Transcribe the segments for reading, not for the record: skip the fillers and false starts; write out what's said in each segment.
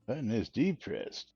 Button is depressed.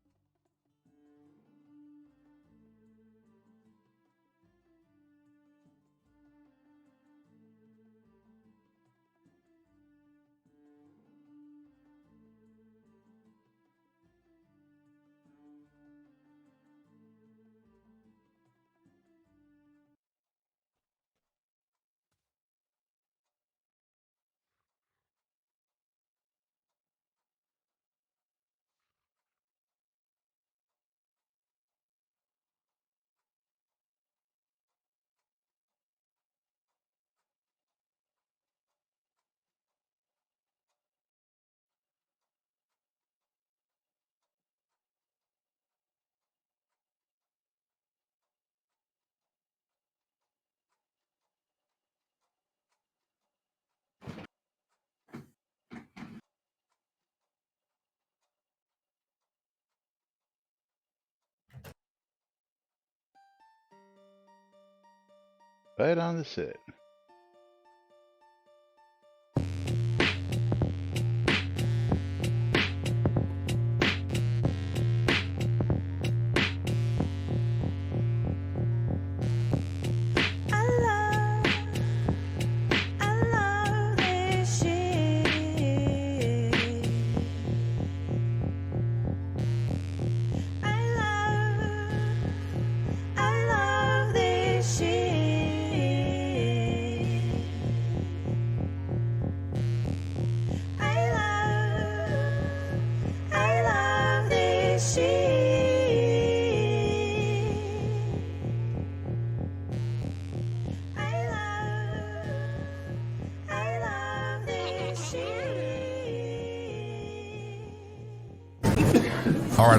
Right on the set.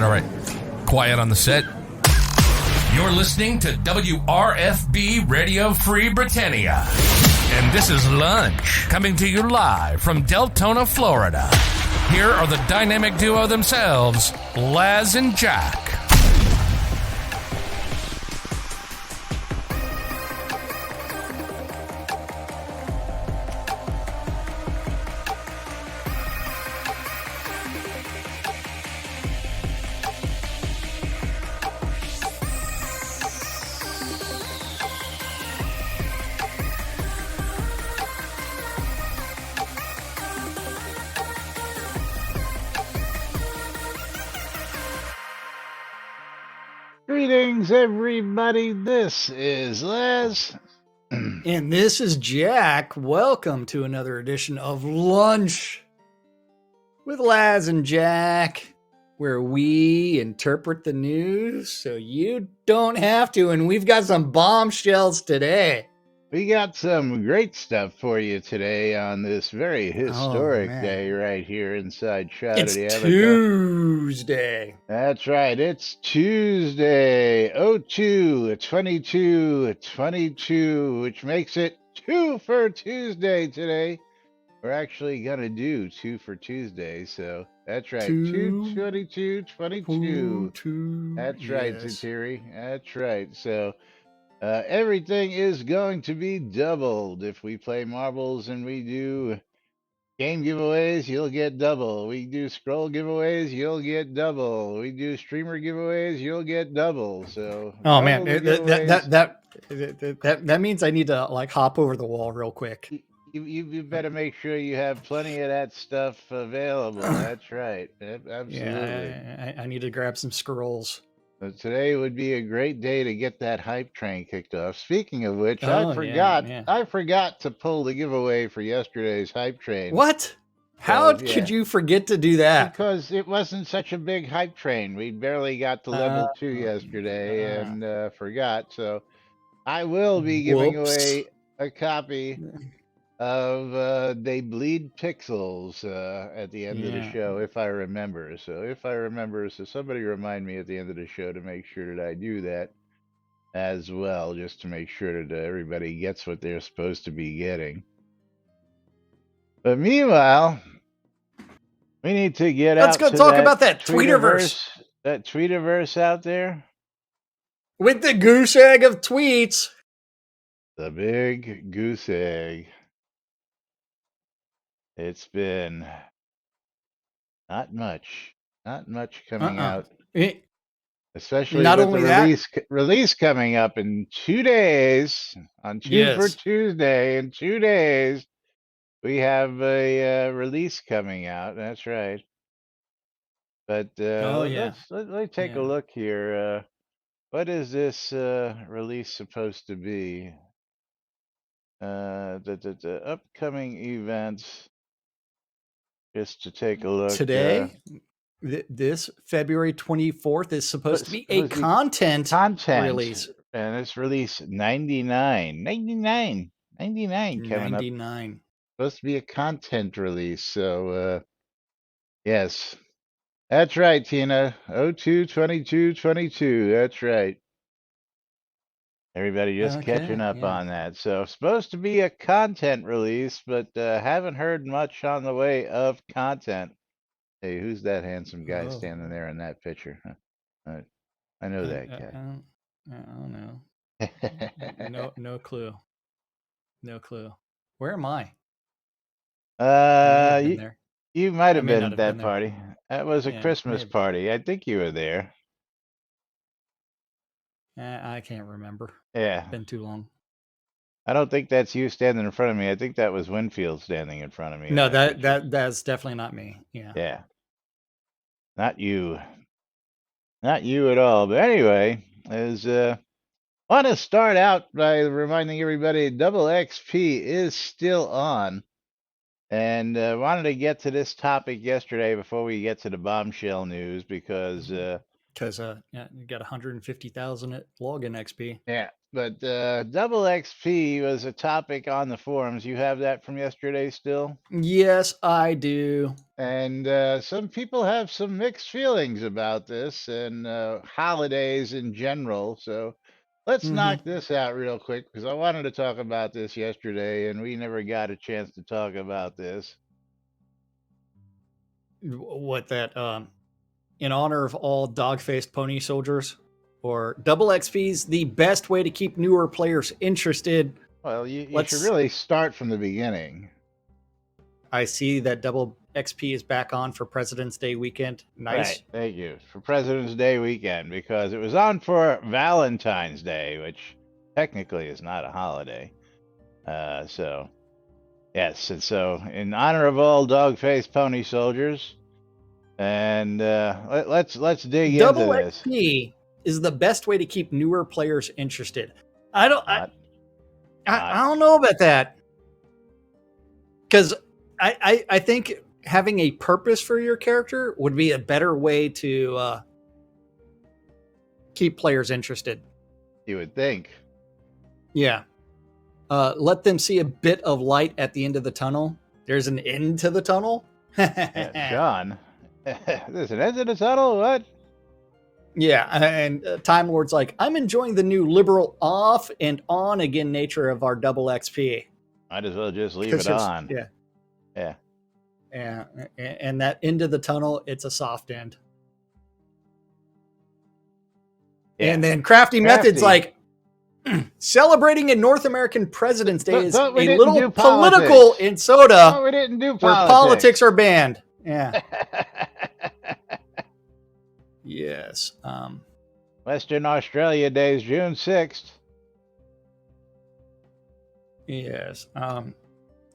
All right. Quiet on the set. You're listening to WRFB Radio Free Britannia. And this is Lunch, coming to you live from Deltona, Florida. Here are the dynamic duo themselves, Laz and Jack. Greetings, everybody. This is Les. And this is Jack. Welcome to another edition of Lunch with Laz and Jack, where we interpret the news so you don't have to. And we've got some bombshells today. We got some great stuff for you today on this very historic day right here inside Shroud. It's Tuesday. That's right. It's Tuesday. 22, which makes it 2 for Tuesday today. We're actually going to do 2 for Tuesday. So that's right. 2/22/22. That's right, Zutiri. That's right. So everything is going to be doubled. If we play marbles and we do game giveaways, you'll get double. We do scroll giveaways, you'll get double. We do streamer giveaways, you'll get double. So oh man, that means I need to like hop over the wall real quick. You better make sure you have plenty of that stuff available. That's right. Absolutely. Yeah, I need to grab some scrolls. Today would be a great day to get that hype train kicked off. Speaking of which, I forgot to pull the giveaway for yesterday's hype train. What? How could you forget to do that? Because it wasn't such a big hype train. We barely got to level 2 yesterday and forgot. So I will be giving away a copy of They Bleed Pixels at the end of the show, if I remember. So somebody remind me at the end of the show to make sure that I do that as well, just to make sure that everybody gets what they're supposed to be getting. But meanwhile, we need to get Let's go talk about that Tweeterverse. That Tweeterverse out there. With the goose egg of tweets. The big goose egg. It's been not much Not much coming out, Eh, especially Not with the only that, release coming up in 2 days on for yes. Tuesday. In 2 days, we have a release coming out. That's right. But Oh yeah, let's take a yeah. look here. What is this release supposed to be? The upcoming events. Just to take a look. Today, this February 24th is supposed to be a Supposed to be content content, release. and it's release 99 coming up. 99. Supposed to be a content release. So yes, that's right, Tina. 02/22/22. That's right. Everybody just catching Okay, up yeah. on that. So supposed to be a content release, but haven't heard much on the way of content. Hey, who's that handsome guy Oh, standing there in that picture? Huh? I know that I don't know. guy. No clue. No clue. Where am I? I may uh, have been you, there. you might I have may been not at have been that there. party. That was a Yeah, may Christmas have. party. I think you were there. I can't remember. Yeah. Been too long. I don't think that's you standing in front of me. I think that was Winfield standing in front of me in No, that picture. that's definitely not me. Yeah. Yeah. Not you. Not you at all. But anyway, is want to start out by reminding everybody Double XP is still on. And wanted to get to this topic yesterday before we get to the bombshell news because Because yeah, you got 150,000 at login XP. yeah, but double XP was a topic on the forums. You have that from yesterday still? Yes, I do. And some people have some mixed feelings about this and holidays in general. So let's Mm-hmm. knock this out real quick because I wanted to talk about this yesterday and we never got a chance to talk about this. What that in honor of all dog-faced pony soldiers, or double XP's the best way to keep newer players interested. Well, you should Let's. really start from the beginning. I see that double XP is back on for President's Day weekend. Right. Nice. Thank you. For President's Day weekend, because it was on for Valentine's Day, which technically is not a holiday. So, yes. And so, in honor of all dog-faced pony soldiers, and let's dig into Double this. XP is the best way to keep newer players interested. I don't. Not, I don't know about that, because I think having a purpose for your character would be a better way to keep players interested. you would think. Yeah. Let them see a bit of light at the end of the tunnel. There's an end to the tunnel. Yeah, Sean. There's an end to the tunnel? What? Yeah, and Time Lord's like, I'm enjoying the new liberal off and on again nature of our double XP. Might as well just leave it on. Yeah. Yeah. Yeah, and that end of the tunnel, it's a soft end. Yeah. And then Crafty Method's like, celebrating a North American President's Day is a little political in soda we didn't do where politics are banned. Yeah. Yes. Western Australia Day is June 6th. Yes.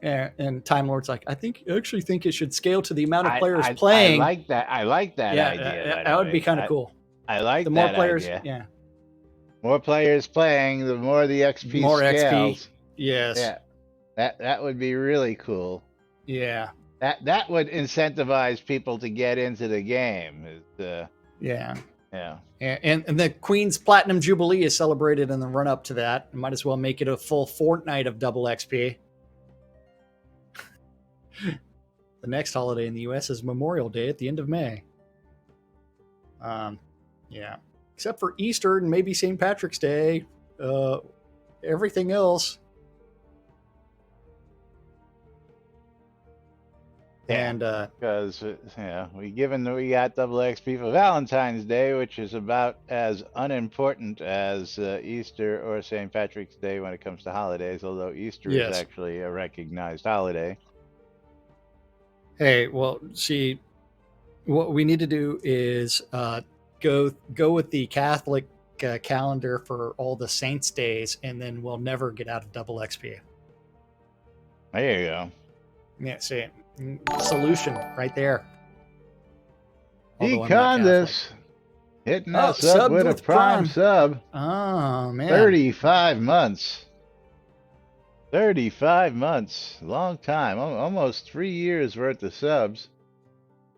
And Time Lord's like, I actually think it should scale to the amount of players playing. I like that idea. That would be kind of cool. I like the more that players. idea. Yeah. More players playing, the more the XP scales. XP. Yes. Yeah. That would be really cool. Yeah. That would incentivize people to get into the game. Yeah. Yeah. And the Queen's Platinum Jubilee is celebrated in the run up to that. Might as well make it a full fortnight of double XP. The next holiday in the US is Memorial Day at the end of May. Yeah. Except for Easter and maybe St. Patrick's Day. Everything else. Yeah, and because we got double XP for Valentine's Day, which is about as unimportant as Easter or St. Patrick's Day when it comes to holidays. Although Easter is actually a recognized holiday. Hey, well, see, What we need to do is go with the Catholic calendar for all the saints' days, and then we'll never get out of double XP. There you go. Yeah, see, solution right there. Although I'm not Catholic. Econdis hitting Oh, us up subbed with a with prime Prime. sub. Oh man, 35 months. 35 months. Long time. Almost 3 years worth of subs.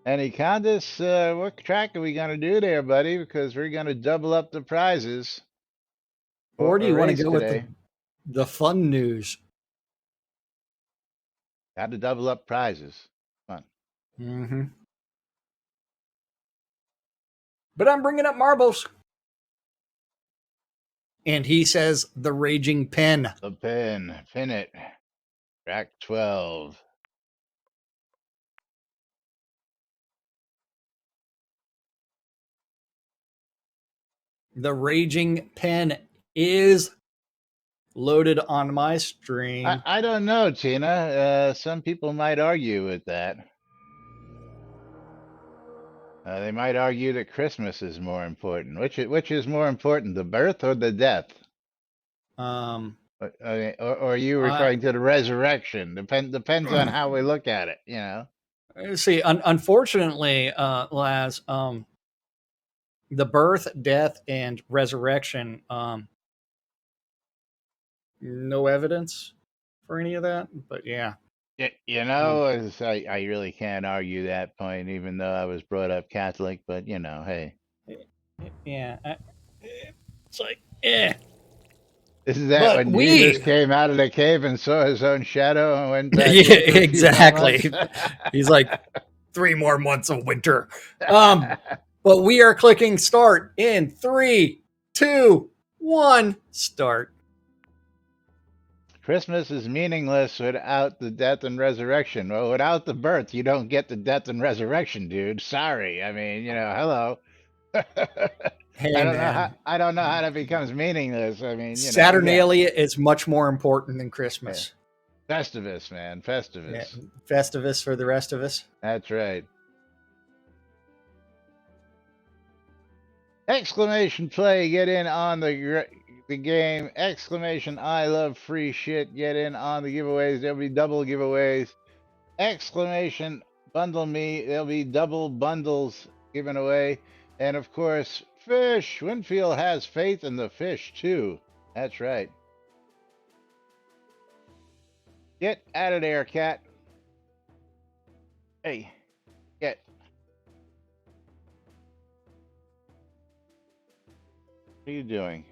And Econdis, what track are we going to do there, buddy? Because we're going to double up the prizes. Or do you want to go today. with the fun news? Got to double up prizes. Come on. Mm-hmm. But I'm bringing up marbles. And he says the raging pen. The pen. Pin it. Track 12. The raging pen is loaded on my stream. I don't know, Tina. Some people might argue with that. They might argue that Christmas is more important. Which is more important, the birth or the death? Or are you referring to the resurrection? Depends on how we look at it, you know. See, unfortunately, Laz, the birth, death, and resurrection, no evidence for any of that. But yeah. You know, I really can't argue that point, even though I was brought up Catholic. But you know, hey, yeah, it's like, eh. Isn't that but when Jesus came out of the cave and saw his own shadow and went back? Yeah, exactly. He's like 3 more months of winter. But we are clicking start in 3, 2, 1, start. Christmas is meaningless without the death and resurrection. Well, without the birth, you don't get the death and resurrection, dude. Sorry. I mean, you know, hello. Hey, I don't know how that becomes meaningless. I mean, you Saturnalia is much more important than Christmas. Yeah. Festivus, man. Festivus. Yeah. Festivus for the rest of us. That's right. Exclamation play, get in on the game. Exclamation I love free shit, get in on the giveaways. There'll be double giveaways. Exclamation bundle me, there'll be double bundles given away. And of course, fish. Winfield has faith in the fish too. That's right. Get out of there, cat. Hey, get. What are you doing?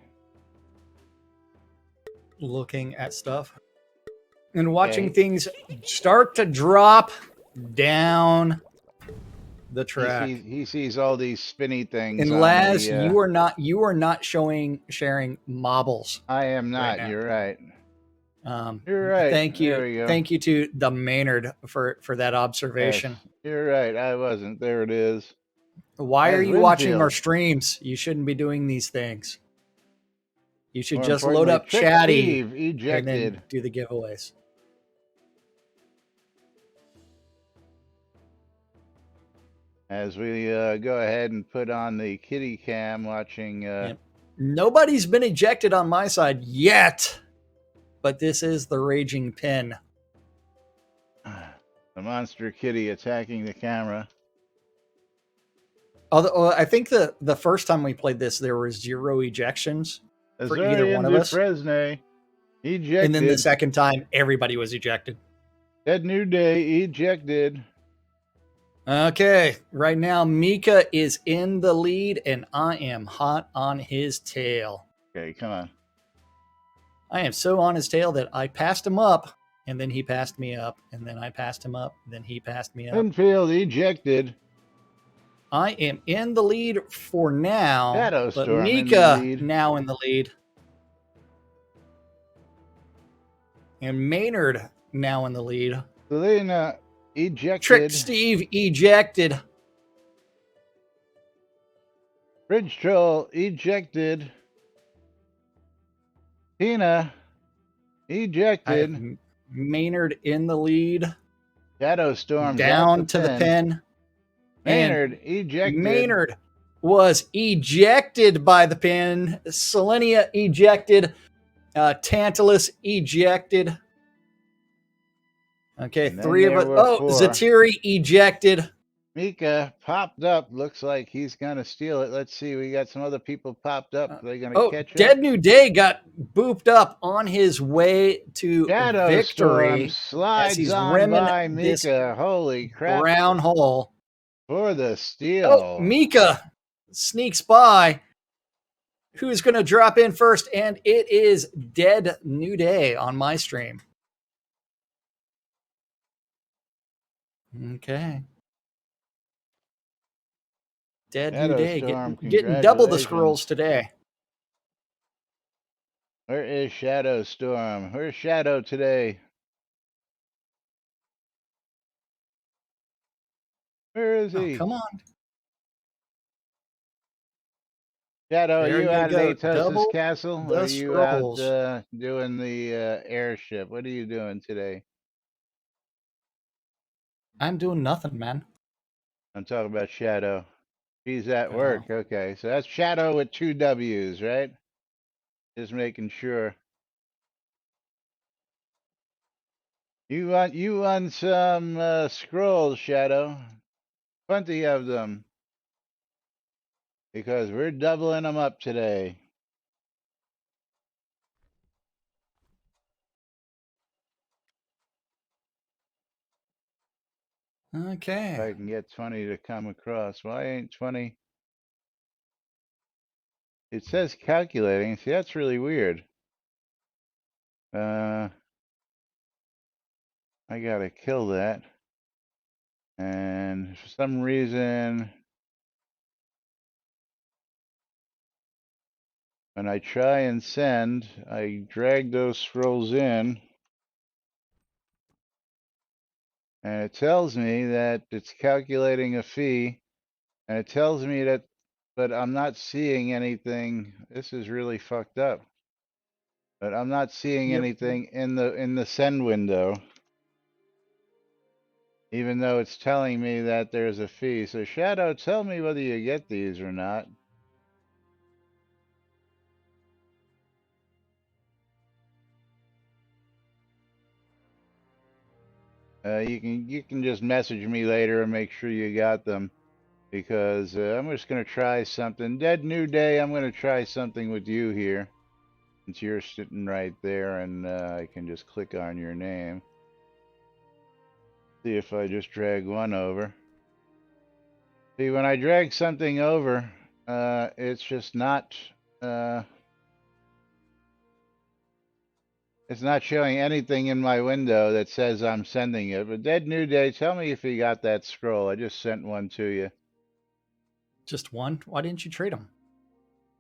Looking at stuff and watching things start to drop down the track. He sees all these spinny things. And Laz, you are not sharing marbles. I am not. Right, you're right. You're right. Thank you. Thank you to the Maynard for that observation. Yes, you're right. I wasn't. There it is. Why are you watching our streams? You shouldn't be doing these things. You should just load up Chatty and then do the giveaways. As we go ahead and put on the kitty cam watching... Nobody's been ejected on my side yet, but this is the raging pen. The monster kitty attacking the camera. Although I think the first time we played this, there were 0 ejections for either one of us. Fresnay, ejected. And then the second time, everybody was ejected. That New Day ejected. Okay, right now Mika is in the lead, and I am hot on his tail. Okay, come on. I am so on his tail that I passed him up, and then he passed me up, and then I passed him up, and then he passed me up. Winfield ejected. I am in the lead for now, but Storm Mika now in the lead. And Maynard now in the lead. Selena ejected. Trick Steve ejected. Bridge Troll ejected. Tina ejected. Maynard in the lead. Shadow Storm down to the pen. Maynard And ejected. Maynard was ejected by the pin. Selenia ejected. Tantalus ejected. Okay, And then 3 of there us. were Oh, 4. Zatiri ejected. Mika popped up. Looks like he's gonna steal it. Let's see. We got some other people popped up. Are they gonna catch up? Dead New Day got booped up on his way to Shadow Storm victory as slides he's on rimming by this Mika. Holy crap. brown hole. For the steal. Oh, Mika sneaks by. Who's going to drop in first? And it is Dead New Day on my stream. Okay. Dead New Day getting double the scrolls today. Where is Shadow Storm? Where's Shadow today? Where is he? Oh, come on. Shadow, are you out at Atos' castle? Or are you scrolls. out doing the airship? What are you doing today? I'm doing nothing, man. I'm talking about Shadow. She's at work. Okay, so that's Shadow with 2 W's, right? Just making sure. You want some scrolls, Shadow? Plenty of them. Because we're doubling them up today. Okay. If I can get 20 to come across. Why ain't 20? It says calculating. See, that's really weird. I gotta kill that. And for some reason, when I try and send, I drag those scrolls in. And it tells me that it's calculating a fee. And it tells me that, but I'm not seeing anything. This is really fucked up. But I'm not seeing anything in the send window. Even though it's telling me that there's a fee. So Shadow, tell me whether you get these or not. You can just message me later and make sure you got them, because I'm just gonna try something. Dead New Day, I'm gonna try something with you here, since you're sitting right there, and I can just click on your name. See if I just drag one over. See, when I drag something over, it's just not. It's not showing anything in my window that says I'm sending it. But Dead New Day, tell me if you got that scroll. I just sent one to you. Just one? Why didn't you trade them?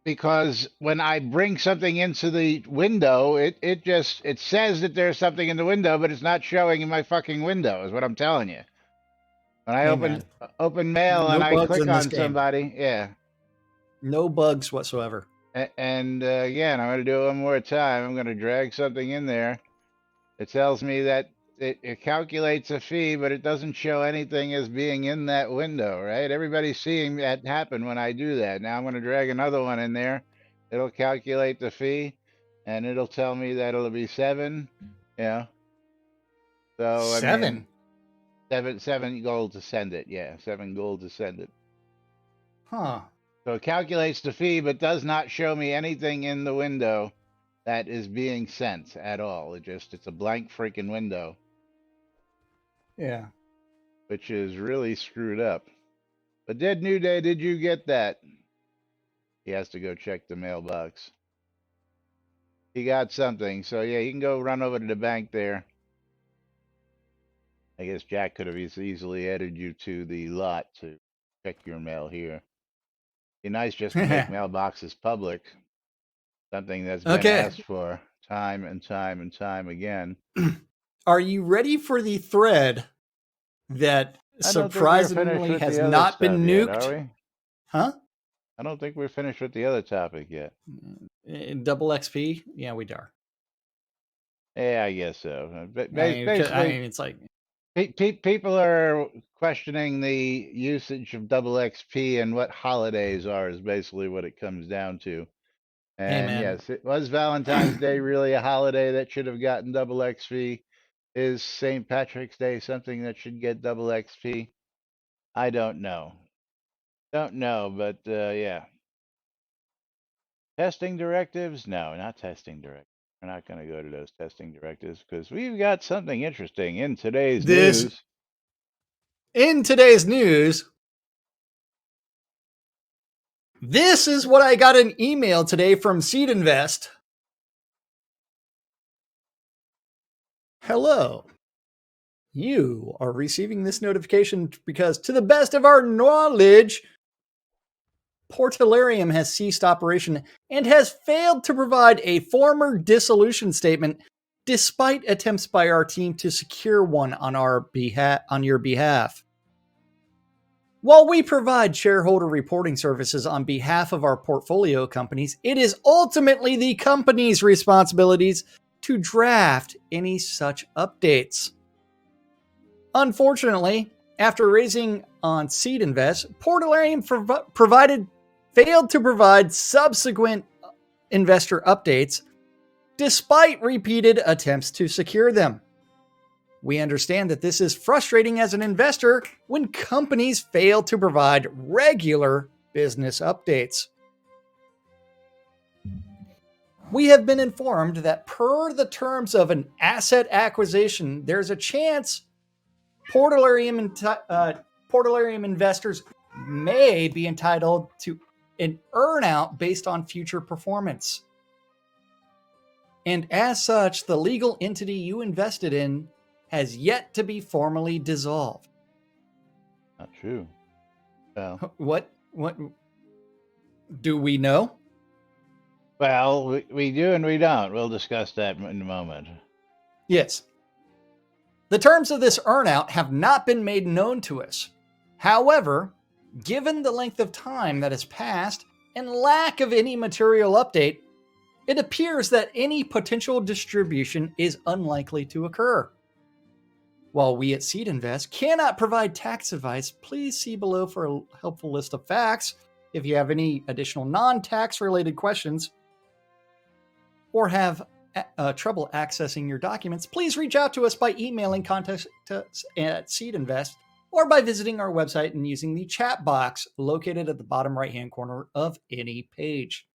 Because when I bring something into the window, it says that there's something in the window, but it's not showing in my fucking window, is what I'm telling you. When I open mail and I click on somebody, yeah. No bugs whatsoever. And again, I'm going to do it one more time. I'm going to drag something in there. It tells me that it calculates a fee, but it doesn't show anything as being in that window, right? Everybody's seeing that happen when I do that. Now I'm going to drag another one in there. It'll calculate the fee, and it'll tell me that it'll be 7. Yeah. So 7? I mean, 7 gold to send it. Yeah, 7 gold to send it. Huh. So it calculates the fee, but does not show me anything in the window that is being sent at all. It's a blank freaking window. Yeah. Which is really screwed up. But Dead New Day, did you get that? He has to go check the mailbox. He got something. So yeah, you can go run over to the bank there. I guess Jack could have easily added you to the lot to check your mail here. Be nice just to make mailboxes public. Something that's been asked for time and time and time again. Are you ready for the thread that surprisingly has not been nuked? Yet, are we? Huh? I don't think we're finished with the other topic yet. Double XP? Yeah, we are. Yeah, I guess so. Basically, I mean, it's like People are questioning the usage of double XP and what holidays are is basically what it comes down to. And Amen. yes, it was Valentine's Day really a holiday that should have gotten double XP? Is St. Patrick's Day something that should get double XP? I don't know. Don't know, but yeah. Testing directives? No, not testing directives. We're not going to go to those testing directives because we've got something interesting in today's This news. in today's news. This is what I got an email today from Seed Invest. Hello. You are receiving this notification because, to the best of our knowledge, Portalarium has ceased operation and has failed to provide a former dissolution statement despite attempts by our team to secure one on your behalf. While we provide shareholder reporting services on behalf of our portfolio companies, it is ultimately the company's responsibilities to draft any such updates. Unfortunately, after raising on Seed Invest, Portalarium failed to provide subsequent investor updates despite repeated attempts to secure them. We understand that this is frustrating as an investor when companies fail to provide regular business updates. We have been informed that per the terms of an asset acquisition, there's a chance Portalarium investors may be entitled to an earnout based on future performance. And as such, the legal entity you invested in has yet to be formally dissolved. Not true. Well, What do we know? well, we do and we don't. We'll discuss that in a moment. Yes. The terms of this earnout have not been made known to us. However, given the length of time that has passed and lack of any material update, it appears that any potential distribution is unlikely to occur. While we at Seed Invest cannot provide tax advice, please see below for a helpful list of facts. If you have any additional non-tax related questions or have trouble accessing your documents, please reach out to us by emailing contact us at Seed Invest or by visiting our website and using the chat box located at the bottom right-hand corner of any page.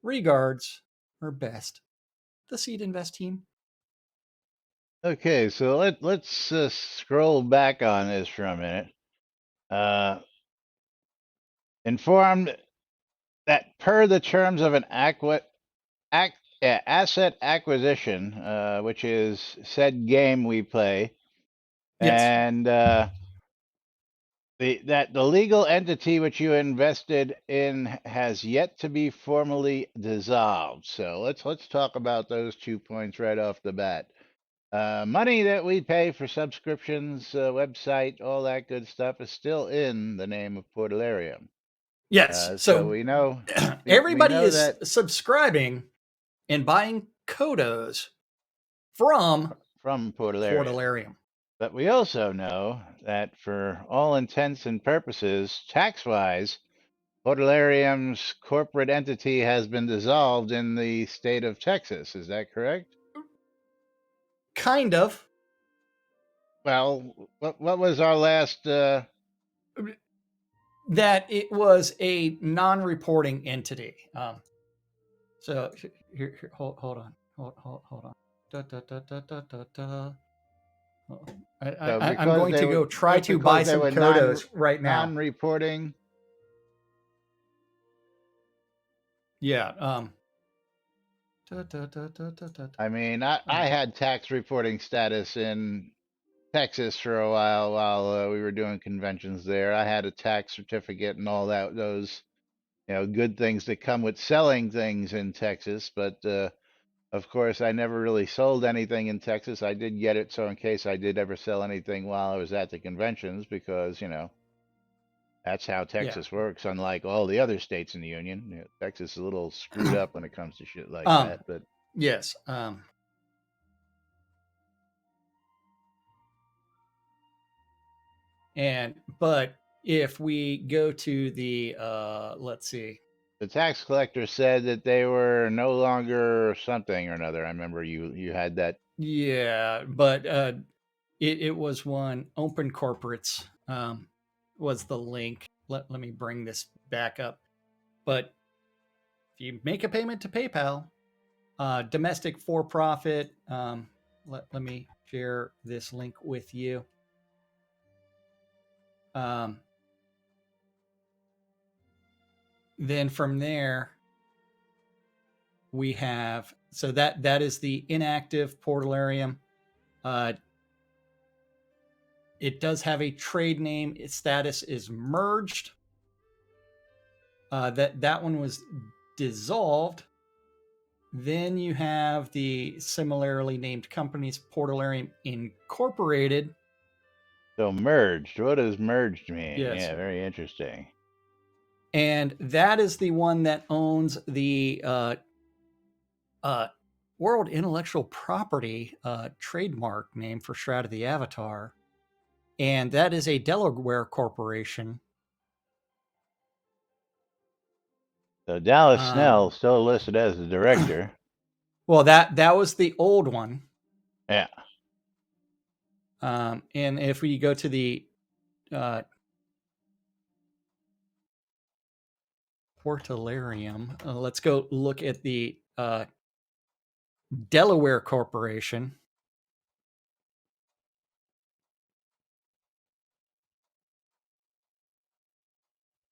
Regards, or best, the Seed Invest team. Okay, so let's scroll back on this for a minute. Informed that per the terms of an asset acquisition, which is said game we play, Yes. and that the legal entity which you invested in has yet to be formally dissolved. So let's talk about those 2 points right off the bat. Money that we pay for subscriptions, website, all that good stuff is still in the name of Portalarium. Yes. So we know everybody is that subscribing and buying Kodos from Portalarium. But we also know that for all intents and purposes, tax-wise, Portalarium's corporate entity has been dissolved in the state of Texas. Is that correct? Kind of. Well, what was our last? That it was a non-reporting entity. So here hold on. Hold on. I'm going to go try to buy some Kodos right now. Non-reporting. Yeah. I mean, I had tax reporting status in Texas for a while we were doing conventions there. I had a tax certificate and all that, those, good things that come with selling things in Texas. But of course, I never really sold anything in Texas. I did get it so in case I did ever sell anything while I was at the conventions, because that's how Texas works. Unlike all the other states in the union, Texas is a little screwed up when it comes to shit like that. But yes. But if we go to the let's see. The tax collector said that they were no longer something or another. I remember you had that. Yeah, but it was one. Open Corporates was the link. Let me bring this back up. But if you make a payment to PayPal, domestic for-profit, let me share this link with you. Then from there, we have, so that is the inactive Portalarium. It does have a trade name. Its status is merged. That one was dissolved. Then you have the similarly named companies, Portalarium Incorporated. So merged. What does merged mean? Yes. Yeah, very interesting. And that is the one that owns the World Intellectual Property trademark name for Shroud of the Avatar. And that is a Delaware corporation. So Dallas Snell still listed as the director. Well, that was the old one. Yeah. And if we go to the Portalarium, let's go look at the Delaware Corporation.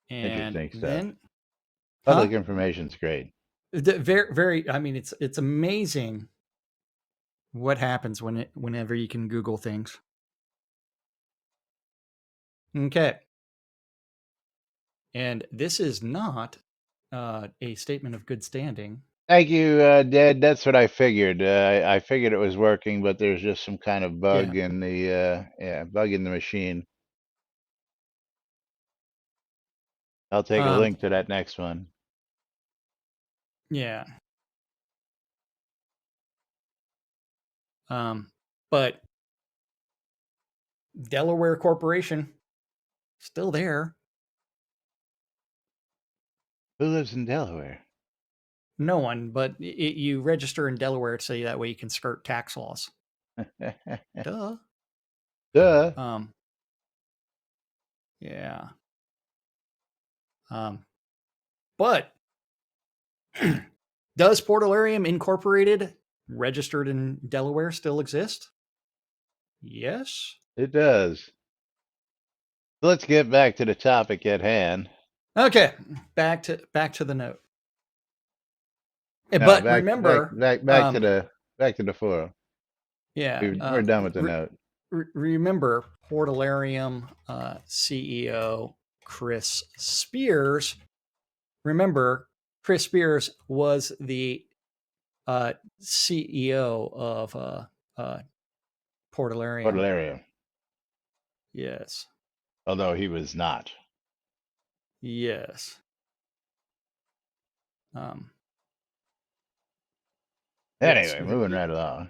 And interesting stuff. then public information's great. Very, very. I mean, it's amazing what happens whenever you can Google things. Okay. And this is not a statement of good standing. Thank you, Dad. That's what I figured. I figured it was working, but there's just some kind of bug in the bug in the machine. I'll take a link to that next one. Yeah. But Delaware Corporation still there. Who lives in Delaware? No one, but you register in Delaware so that way you can skirt tax laws. Duh. Duh. Yeah. But does Portalarium Incorporated, registered in Delaware, still exist? Yes. It does. Let's get back to the topic at hand. Okay, back to the note. No, but remember, back to the forum. Yeah, we're done with the note. Remember, Portalarium CEO Chris Spears. Remember, Chris Spears was the CEO of Portalarium. Portalarium. Yes. Although he was not. Yes. Anyway, moving right along.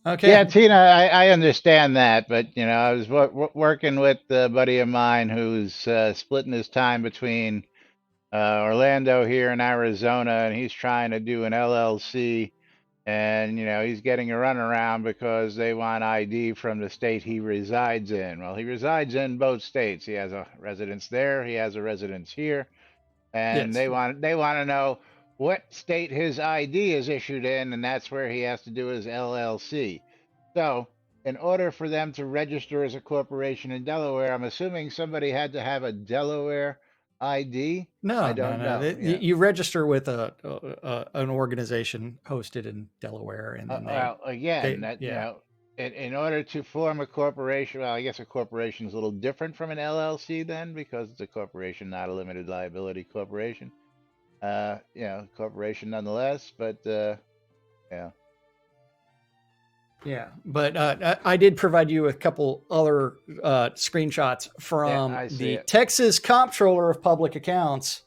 Okay. Yeah, Tina, I understand that, but I was working with a buddy of mine who's splitting his time between Orlando here in Arizona, and he's trying to do an LLC, and he's getting a runaround because they want ID from the state he resides in. Well, he resides in both states. He has a residence there. He has a residence here, and Yes. they want to know what state his ID is issued in, and that's where he has to do his LLC. So, in order for them to register as a corporation in Delaware, I'm assuming somebody had to have a Delaware ID. No, I don't know. Yeah. You register with an organization hosted in Delaware, and then well, again, in order to form a corporation, well, I guess a corporation is a little different from an LLC then, because it's a corporation, not a limited liability corporation. Corporation nonetheless, but yeah. Yeah, but I did provide you with a couple other screenshots from the Texas Comptroller of Public Accounts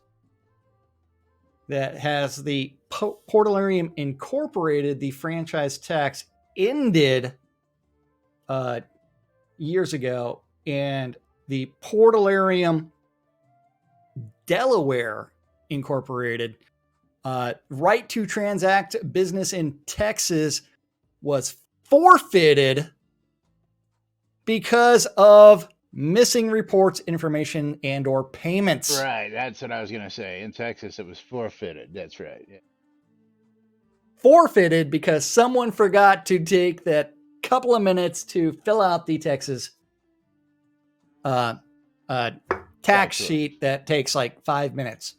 that has the Portalarium Incorporated, the franchise tax ended years ago, and the Portalarium Delaware Incorporated right to transact business in Texas was forfeited because of missing reports, information, and or payments. Right, that's what I was going to say. In Texas, it was forfeited. That's right. Yeah. Forfeited because someone forgot to take that couple of minutes to fill out the Texas tax sheet that takes like 5 minutes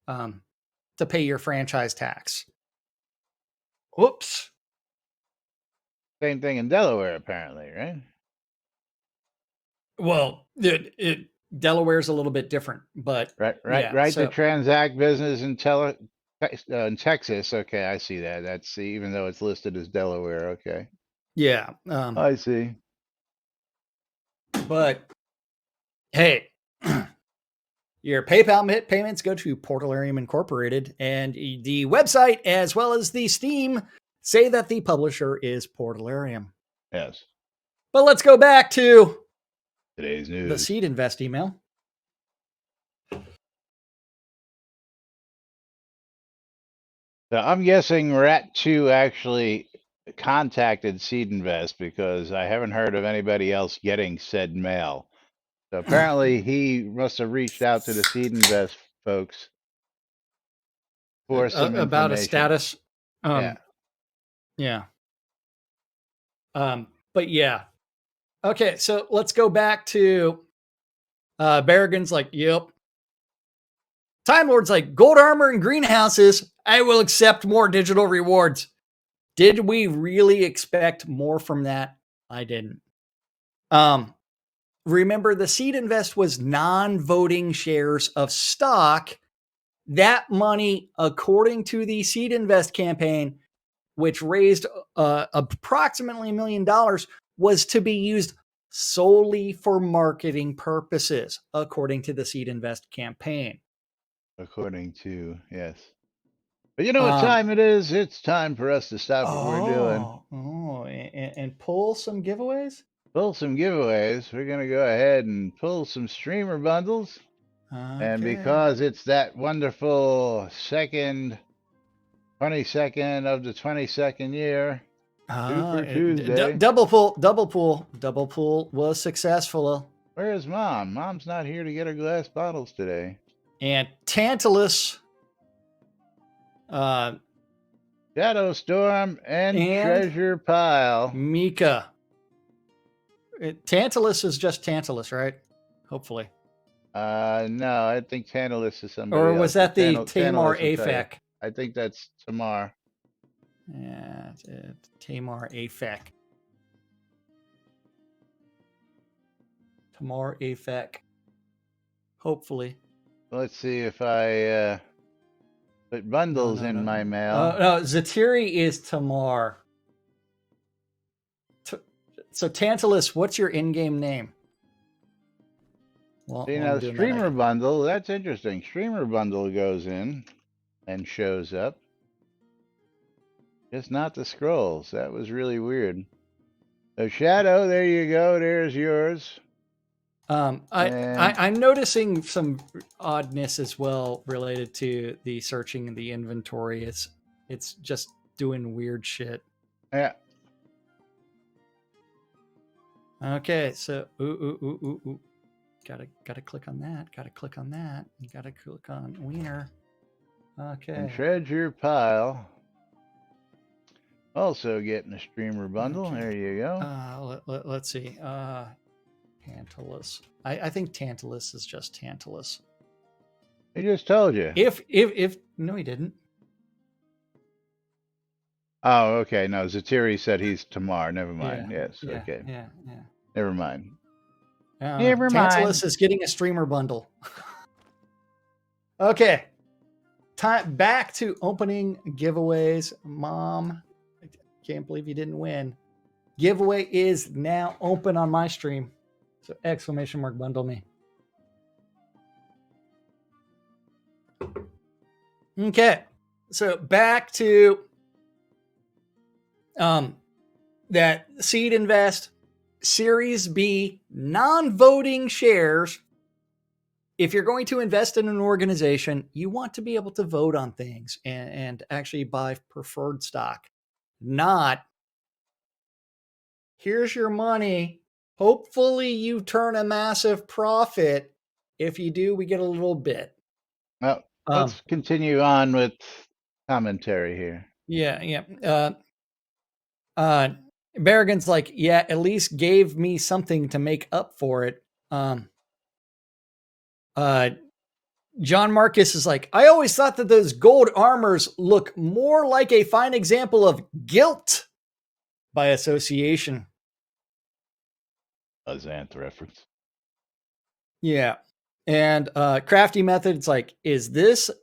to pay your franchise tax. Whoops. Same thing in Delaware, apparently, right? Well, Delaware's a little bit different, but right. To transact business in Texas. Okay, I see that. That's even though it's listed as Delaware. Okay. Yeah. I see. But hey, your PayPal payments go to Portalarium Incorporated, and the website as well as the Steam say that the publisher is Portalarium. Yes. But let's go back to today's news. The Seed Invest email. So I'm guessing Rat 2 actually contacted Seed Invest because I haven't heard of anybody else getting said mail. So apparently he must have reached out to the Seed Invest folks for some about a status. Yeah. But yeah. Okay, so let's go back to Berrigan's like, yep. Time Lord's like, gold armor and greenhouses. I will accept more digital rewards. Did we really expect more from that? I didn't. Remember, the Seed Invest was non-voting shares of stock. That money, according to the Seed Invest campaign, which raised approximately $1 million, was to be used solely for marketing purposes, according to the Seed Invest campaign. According to, yes. But you know what time it is? It's time for us to stop what we're doing. And pull some giveaways? Pull some giveaways. We're going to go ahead and pull some streamer bundles. Okay. And because it's that wonderful 22nd of the 22nd year, Super Tuesday. Double pull was successful. Where is Mom? Mom's not here to get her glass bottles today. And Tantalus, Shadow Storm, and Treasure Pile. Mika. Tantalus is just Tantalus, right? Hopefully. No, I think Tantalus is somebody else. Or was that the Tamar Afek? I think that's Tamar. Yeah, Tamar Afek. Tamar Afek. Hopefully. Let's see if I put bundles in my mail. No, Zatiri is Tamar. So Tantalus, what's your in-game name? Well, Streamer Bundle, that's interesting. Streamer Bundle goes in and shows up. Just not the scrolls. That was really weird. So Shadow, there you go. There's yours. I'm noticing some oddness as well related to the searching in the inventory. It's just doing weird shit. Yeah. Okay, so ooh. Gotta click on that. Gotta click on that. You gotta click on Wiener. Okay. And Treasure Pile. Also getting a streamer bundle. Okay. There you go. Let's see. Tantalus. I think Tantalus is just Tantalus. He just told you. If no, he didn't. Oh, okay. No, Zatiri said he's Tamar. Never mind. Yeah, yes. Okay. Yeah. Never mind. Never mind. Tantalus is getting a streamer bundle. Okay. Time back to opening giveaways. Mom, I can't believe you didn't win. Giveaway is now open on my stream. So exclamation mark bundle me. Okay. So back to that Seed Invest. Series B non-voting shares. If you're going to invest in an organization, you want to be able to vote on things and actually buy preferred stock. Not, here's your money. Hopefully you turn a massive profit. If you do, we get a little bit. Well, let's continue on with commentary here. Yeah. Berrigan's like, yeah, at least gave me something to make up for it. John Marcus is like, I always thought that those gold armors look more like a fine example of guilt by association. A Xanth reference. Yeah. And Crafty Method's like, is the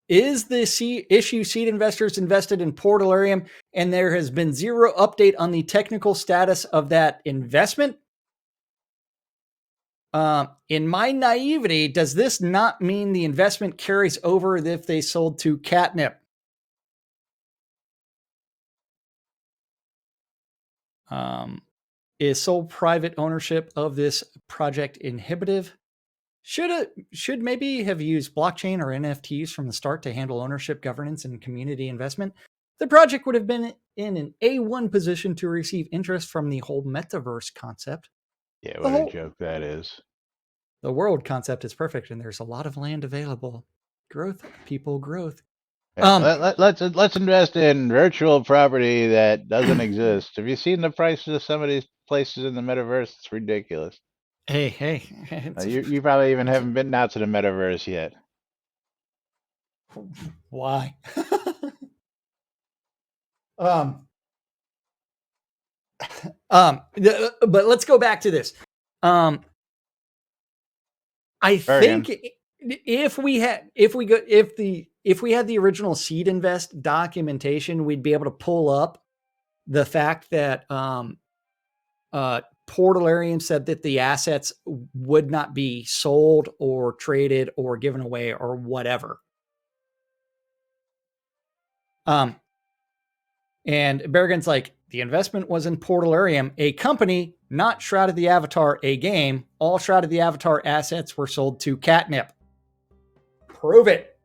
issue seed investors invested in Portalarium and there has been zero update on the technical status of that investment? In my naivety, does this not mean the investment carries over if they sold to Catnip? Is sole private ownership of this project inhibitive? Should maybe have used blockchain or NFTs from the start to handle ownership, governance, and community investment. The project would have been in an A1 position to receive interest from the whole metaverse concept. Yeah, what a joke that is. The world concept is perfect, and there's a lot of land available. Growth, people, growth. Yeah, let's invest in virtual property that doesn't exist. Have you seen the prices of some of these places in the metaverse? It's ridiculous. Hey. You probably even haven't been out to the metaverse yet. Why? But let's go back to this. I think if we had the original Seed Invest documentation, we'd be able to pull up the fact that Portalarium said that the assets would not be sold or traded or given away or whatever. And Berrigan's like, the investment was in Portalarium, a company, not Shroud of the Avatar, a game. All Shroud of the Avatar assets were sold to Catnip. Prove it.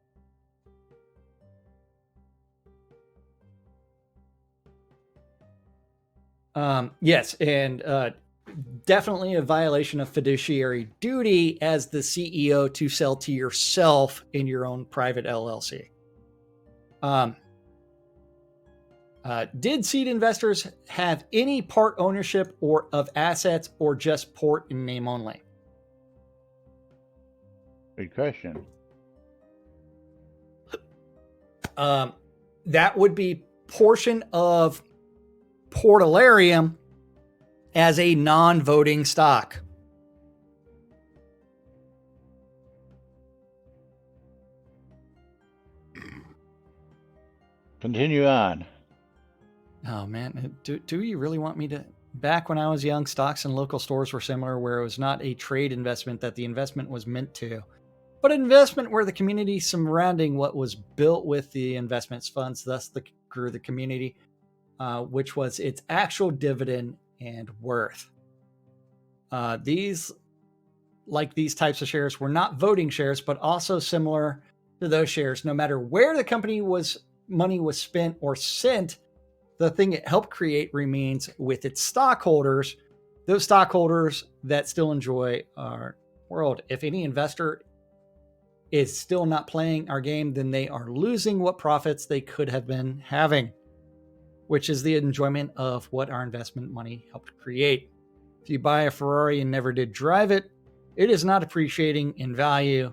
Yes, and definitely a violation of fiduciary duty as the CEO to sell to yourself in your own private LLC. Did seed investors have any part ownership or of assets or just port in name only? Good question. That would be portion of Portalarium as a non-voting stock. Continue on. Oh man, do you really want me to? Back when I was young, stocks and local stores were similar, where it was not a trade investment that the investment was meant to, but an investment where the community surrounding what was built with the investment's funds, thus grew the community, which was its actual dividend and worth. These types of shares were not voting shares, but also similar to those shares. No matter where the company money was spent or sent, the thing it helped create remains with its stockholders, those stockholders that still enjoy our world. If any investor is still not playing our game, then they are losing what profits they could have been having, which is the enjoyment of what our investment money helped create. If you buy a Ferrari and never did drive it, it is not appreciating in value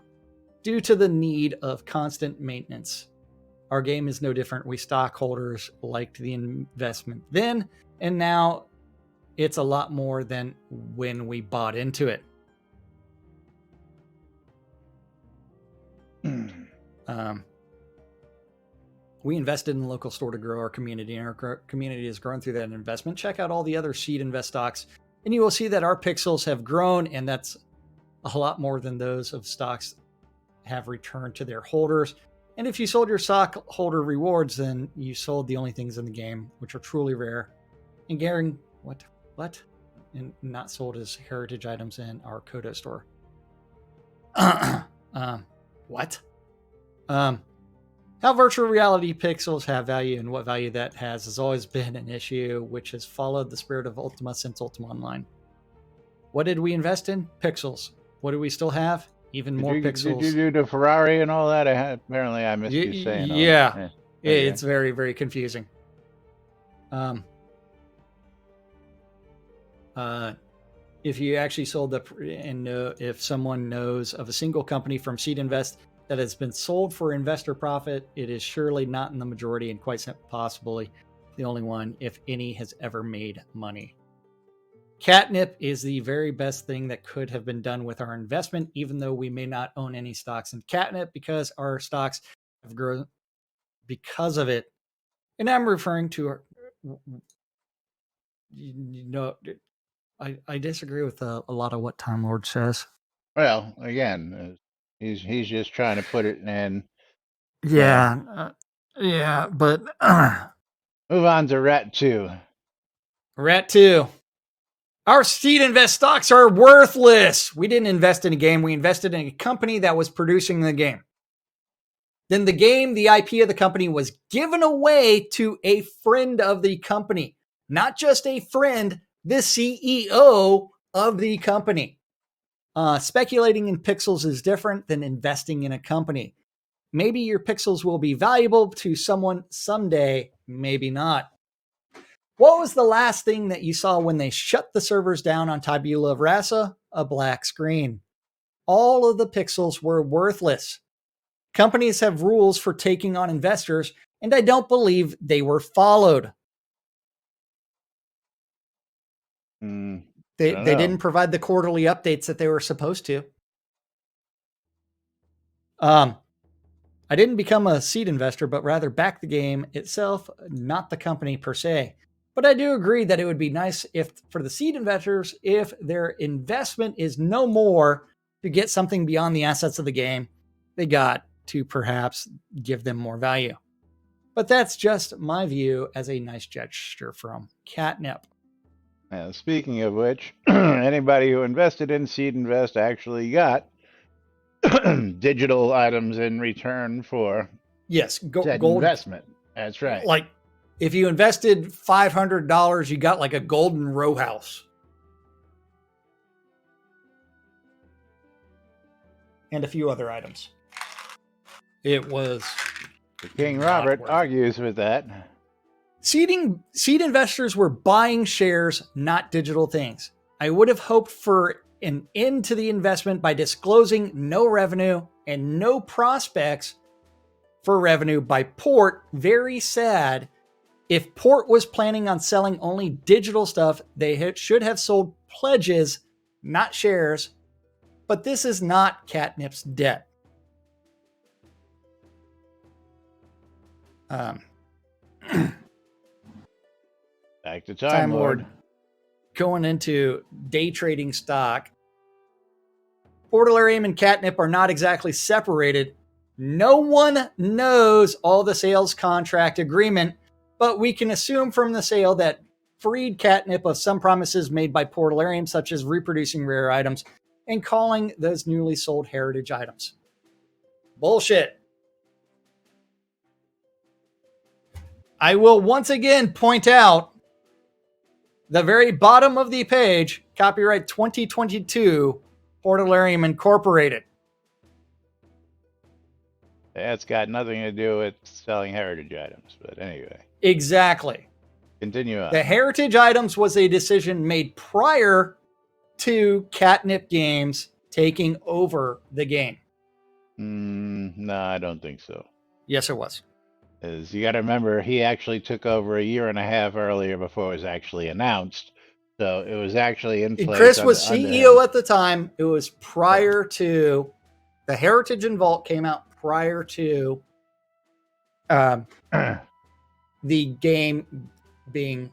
due to the need of constant maintenance. Our game is no different. We stockholders liked the investment then, and now it's a lot more than when we bought into it. We invested in the local store to grow our community, and our community has grown through that investment. Check out all the other Seed Invest stocks, and you will see that our pixels have grown, and that's a lot more than those of stocks have returned to their holders. And if you sold your stockholder rewards, then you sold the only things in the game, which are truly rare. And Garen, what? and not sold as heritage items in our Kodo store. What? How virtual reality pixels have value and what value that has always been an issue, which has followed the spirit of Ultima since Ultima Online. What did we invest in? Pixels. What do we still have? Even more pixels. Did you do the Ferrari and all that? Apparently, I missed you saying all yeah. that. Okay. It's very, very confusing. If you actually sold if someone knows of a single company from Seed Invest that has been sold for investor profit, it is surely not in the majority and quite possibly the only one, if any, has ever made money. Catnip is the very best thing that could have been done with our investment, even though we may not own any stocks in Catnip because our stocks have grown because of it. And I'm referring to I disagree with a lot of what Time Lord says. Well, again, he's just trying to put it in. Yeah, but move on to Rat 2. Rat 2. Our Seed Invest stocks are worthless. We didn't invest in a game. We invested in a company that was producing the game. Then the game, the IP of the company, was given away to a friend of the company. Not just a friend, the CEO of the company. Speculating in pixels is different than investing in a company. Maybe your pixels will be valuable to someone someday, maybe not. What was the last thing that you saw when they shut the servers down on Tabula Rasa? A black screen. All of the pixels were worthless. Companies have rules for taking on investors, and I don't believe they were followed. They didn't provide the quarterly updates that they were supposed to. I didn't become a seed investor, but rather back the game itself, not the company per se. But I do agree that it would be nice for the seed investors, if their investment is no more to get something beyond the assets of the game, they got to perhaps give them more value. But that's just my view as a nice gesture from Catnip. Speaking of which, anybody who invested in Seed Invest actually got digital items in return for gold investment. That's right. Like if you invested $500, you got like a golden row house. And a few other items. It was... King Robert argues with that. Seed investors were buying shares, not digital things. I would have hoped for an end to the investment by disclosing no revenue and no prospects for revenue by Port. Very sad. If Port was planning on selling only digital stuff, they should have sold pledges, not shares. But this is not Catnip's debt. Back to Time Lord. Going into day trading stock. Portalarium and Catnip are not exactly separated. No one knows all the sales contract agreement, but we can assume from the sale that freed Catnip of some promises made by Portalarium, such as reproducing rare items and calling those newly sold heritage items. Bullshit. I will once again point out the very bottom of the page, copyright 2022, Portalarium Incorporated. That's got nothing to do with selling heritage items, but anyway. Exactly. Continue on. The heritage items was a decision made prior to Catnip Games taking over the game. No, I don't think so. Yes, it was. You got to remember, he actually took over a year and a half earlier before it was actually announced. So it was actually in place. Chris was CEO at the time. It was prior to the Heritage and Vault came out prior to the game being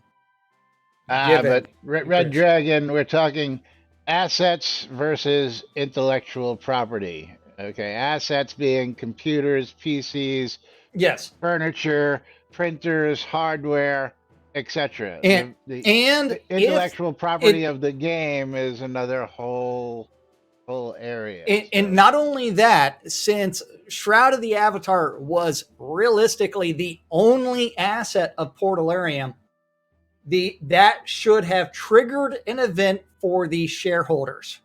given. But Red Dragon, we're talking assets versus intellectual property. Okay, assets being computers, PCs, yes, furniture, printers, hardware. etc. And The and if intellectual property it of the game is another whole area. and So not only that, since Shroud of the Avatar was realistically the only asset of Portalarium, that should have triggered an event for the shareholders.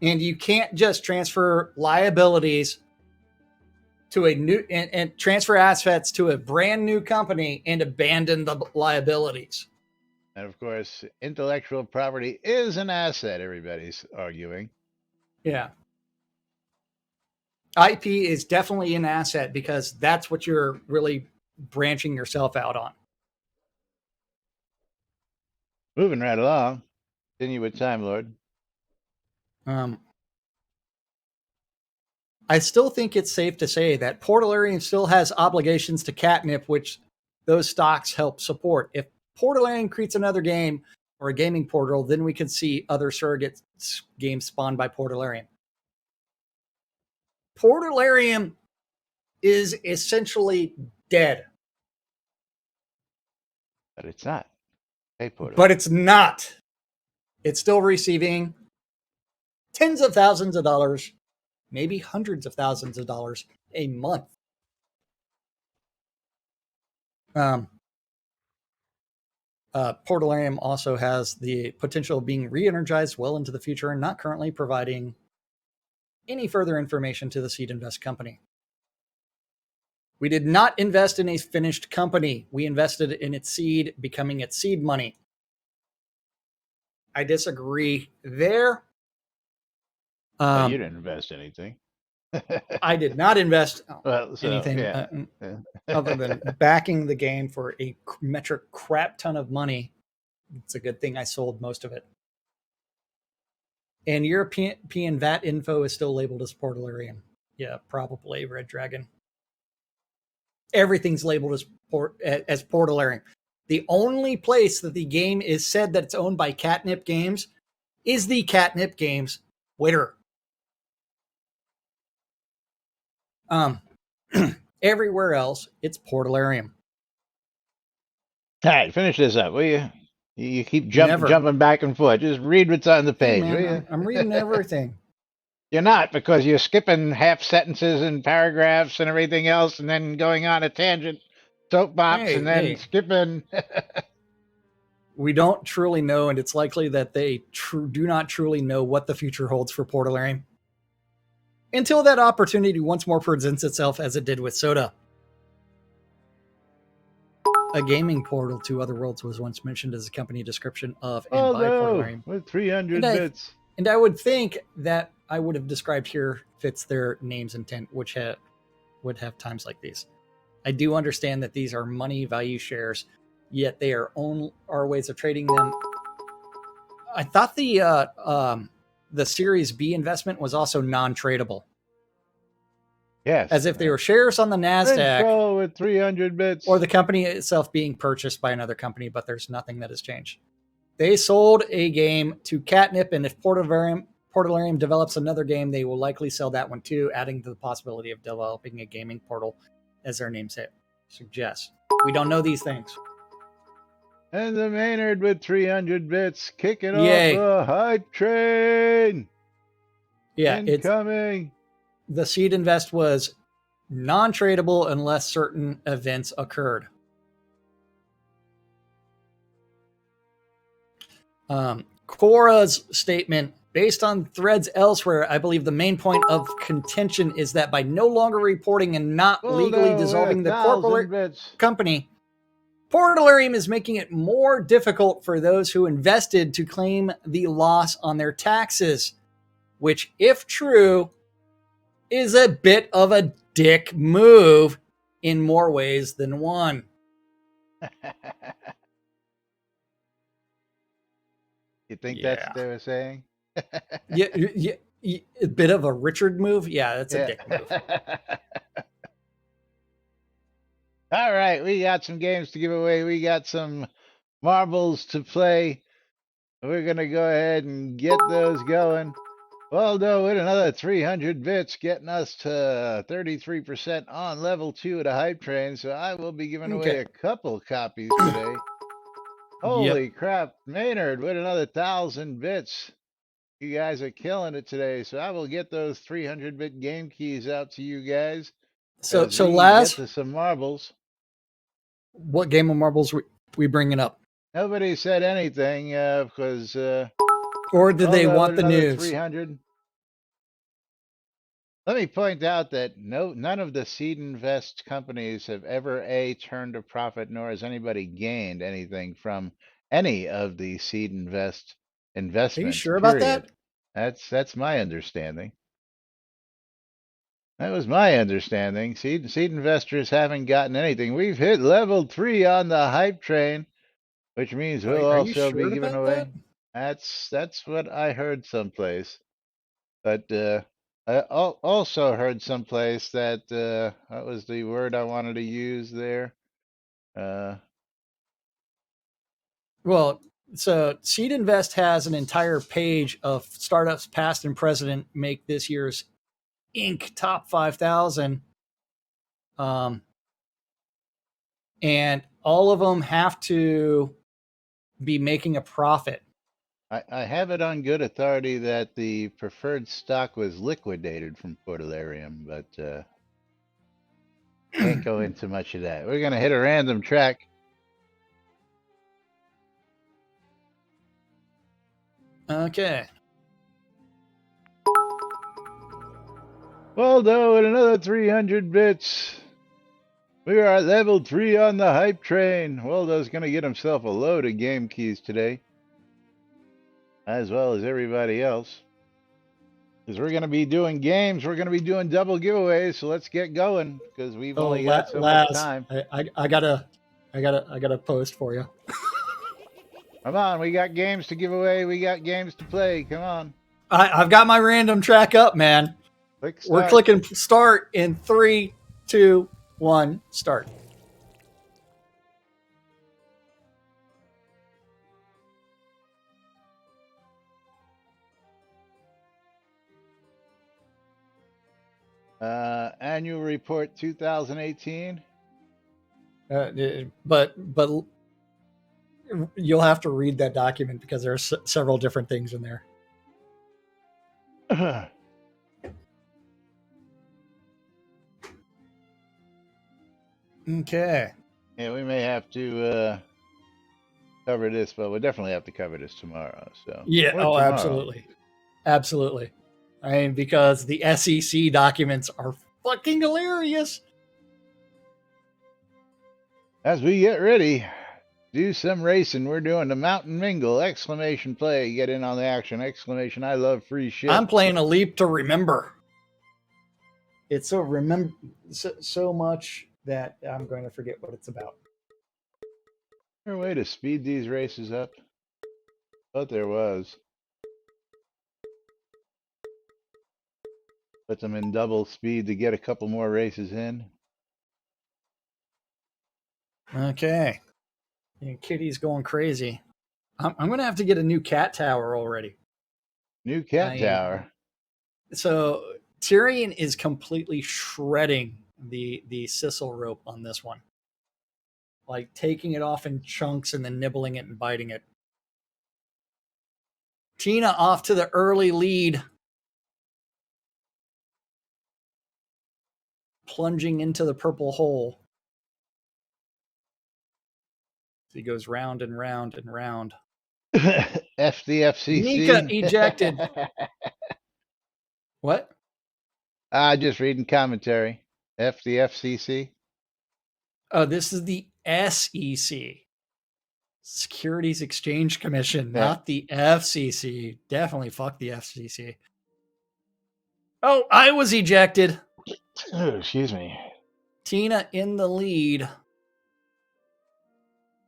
And you can't just transfer liabilities to a new and transfer assets to a brand new company and abandon the liabilities. and of course, intellectual property is an asset. Everybody's arguing. Yeah. IP is definitely an asset because that's what you're really branching yourself out on. Moving right along. Continue with Time Lord. I still think it's safe to say that Portalarium still has obligations to Catnip, which those stocks help support. If Portalarium creates another game or a gaming portal, then we can see other surrogate games spawned by Portalarium. Portalarium is essentially dead. But it's not. Hey, Portal. But it's not. It's still receiving tens of thousands of dollars, maybe hundreds of thousands of dollars a month. Portalarium also has the potential of being re-energized well into the future and not currently providing any further information to the seed invest company. We did not invest in a finished company. We invested in its seed, becoming its seed money. I disagree there. You didn't invest anything. I did not invest anything yeah. other than backing the game for a metric crap ton of money. It's a good thing I sold most of it. And European VAT info is still labeled as Portalarium. Yeah, probably Red Dragon. Everything's labeled as Portalarium. The only place that the game is said that it's owned by Catnip Games is the Catnip Games Twitter. Everywhere else, it's Portalarium. All right, finish this up, will you? You keep jumping back and forth. Just read what's on the page, hey man, will you? I'm reading everything. You're not, because you're skipping half sentences and paragraphs and everything else, and then going on a tangent, soapbox, and then skipping. We don't truly know, and it's likely that they do not truly know what the future holds for Portalarium until that opportunity once more presents itself, as it did with Soda. A gaming portal to other worlds was once mentioned as a company description of and by Portalarium. With 300 bits. And I would think that I would have described here fits their name's intent, which would have times like these. I do understand that these are money value shares, yet they are ways of trading them. I thought the Series B investment was also non-tradable. Yes. As if they were shares on the NASDAQ. With 300 bits. Or the company itself being purchased by another company, but there's nothing that has changed. They sold a game to Catnip, and if Portalarium develops another game, they will likely sell that one too, adding to the possibility of developing a gaming portal, as their name suggests. We don't know these things. And the Maynard with 300 bits, kicking off the hype train. Yeah, incoming. The seed invest was non-tradable unless certain events occurred. Quora's statement, based on threads elsewhere, I believe the main point of contention is that by no longer reporting and not legally dissolving the corporate company, Portalarium is making it more difficult for those who invested to claim the loss on their taxes, which, if true, is a bit of a dick move in more ways than one. You think that's what they were saying? yeah, a bit of a Richard move? Yeah, that's a dick move. All right, we got some games to give away. We got some marbles to play. We're going to go ahead and get those going. Waldo with another 300 bits, getting us to 33% on level 2 of the hype train. So I will be giving away Okay. a couple copies today. Yep. Holy crap. Maynard with another 1,000 bits. You guys are killing it today. So I will get those 300-bit game keys out to you guys So as so we get Laz, to some marbles. what game of marbles we bringing up? Nobody said anything because Or did they Waldo want with the another news? 300. Let me point out that none of the seed invest companies have ever turned a profit, nor has anybody gained anything from any of the seed Are you investments. sure about that? Period. That's my understanding. That was my understanding. Seed investors haven't gotten anything. We've hit level 3 on the hype train, which means we'll Are you also be sure giving about that? away. That's what I heard someplace. But I also heard someplace that what was the word I wanted to use there? Uh, Well, so Seed Invest has an entire page of startups past and present make this year's Inc. top 5,000. And all of them have to be making a profit. I have it on good authority that the preferred stock was liquidated from Portalarium, but can't go into much of that. We're gonna hit a random track. Okay. Waldo at another 300 bits. We are at level 3 on the hype train. Waldo's gonna get himself a load of game keys today, as well as everybody else. Because we're going to be doing games, we're going to be doing double giveaways. So let's get going because we've only got so much Laz, time. I gotta post for you. Come on, we got games to give away. We got games to play. Come on. I've got my random track up, man. Click start. We're clicking start in 3, 2, 1, start. Annual report 2018. But you'll have to read that document because there are several different things in there. Okay. Yeah, we may have to cover this, but we'll definitely have to cover this tomorrow. So Yeah. or Oh, tomorrow. Absolutely. I mean, because the SEC documents are fucking hilarious. As we get ready, do some racing. We're doing the Mountain Mingle! Exclamation play. Get in on the action. Exclamation. I love free shit. I'm playing a Leap to Remember. It's so much that I'm going to forget what it's about. Is there a way to speed these races up? Thought there was. Put them in double speed to get a couple more races in. Okay. And Kitty's going crazy. I'm going to have to get a new cat tower already. New cat tower. So Tyrion is completely shredding the sisal rope on this one. Like taking it off in chunks and then nibbling it and biting it. Tina off to the early lead. Plunging into the purple hole. He goes round and round and round. FCC. Nika ejected. What? Just reading commentary. FCC. Oh, this is the SEC. Securities Exchange Commission, not the FCC. Definitely fuck the FCC. Oh, I was ejected. Oh, excuse me. Tina in the lead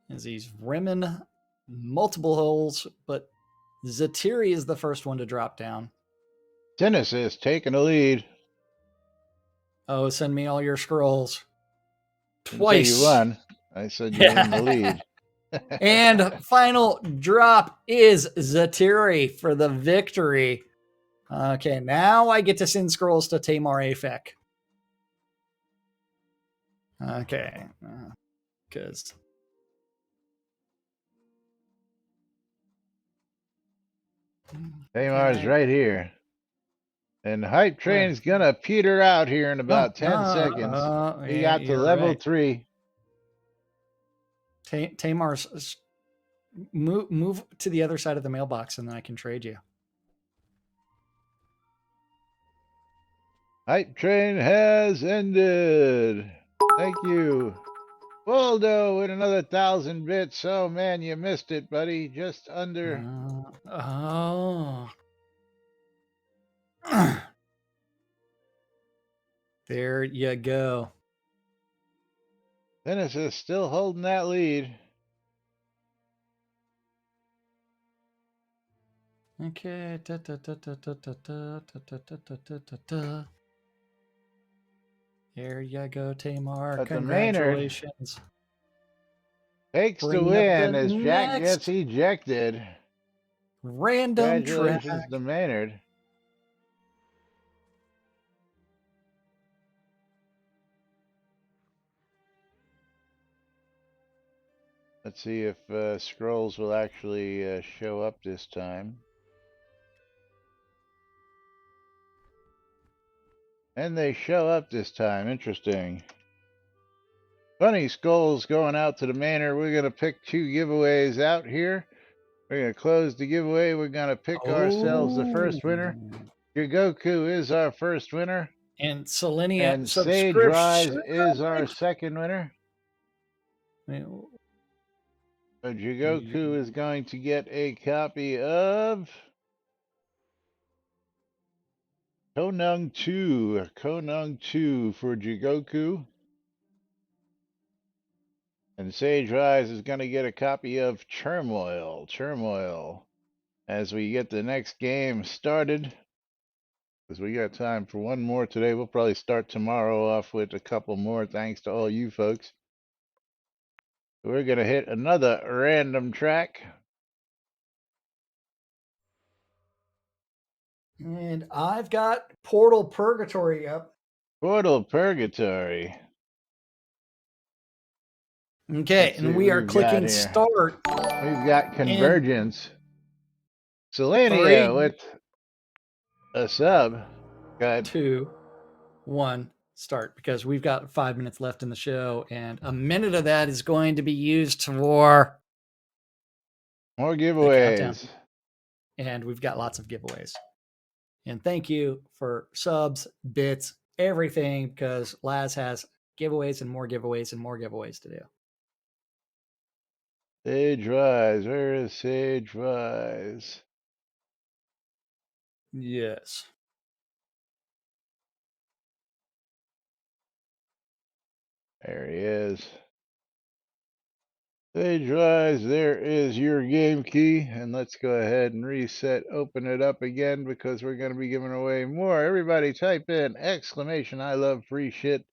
as he's rimming multiple holes, but Zatiri is the first one to drop down. Genesis taking the lead. Oh, send me all your scrolls. Twice. You won. I said you're in the lead. And final drop is Zatiri for the victory. Okay, now I get to send scrolls to Tamar Afek. Okay, because Tamar's right here. And the hype train's gonna peter out here in about 10 seconds. We yeah, got to you're level right. 3. Tamar's move to the other side of the mailbox, and then I can trade you. Hype train has ended. Thank you. Waldo with another 1,000 bits. Oh man, you missed it, buddy. Just under. There you go. Dennis is still holding that lead. Okay. There you go, Tamar. But Congratulations. Takes the Bring up win the as Jack next gets ejected. random track. Congratulations to Maynard. Let's see if scrolls will actually show up this time. And they show up this time. Interesting. Funny skulls going out to the Manor. We're going to pick 2 giveaways out here. We're going to close the giveaway. We're going to pick ourselves the first winner. Jigoku is our first winner. And Selenia And Sage Rise is our second winner. So Jigoku is going to get a copy of Konung 2. Konung 2 for Jigoku. And Sage Rise is going to get a copy of Turmoil. Turmoil. As we get the next game started. Because we got time for one more today. We'll probably start tomorrow off with a couple more, thanks to all you folks. We're going to hit another random track. And I've got Portal Purgatory up. Portal Purgatory. Okay, and we are clicking start. We've got Convergence. Selenia with a sub. Good. 2, 1, start. Because we've got 5 minutes left in the show, and a minute of that is going to be used for more giveaways. And we've got lots of giveaways. And thank you for subs, bits, everything, because Laz has giveaways and more giveaways and more giveaways to do. Sage Rise. Where is Sage Rise? Yes. There he is. Sage Rise, there is your game key. And let's go ahead and reset, open it up again because we're going to be giving away more. Everybody type in exclamation I love free shit.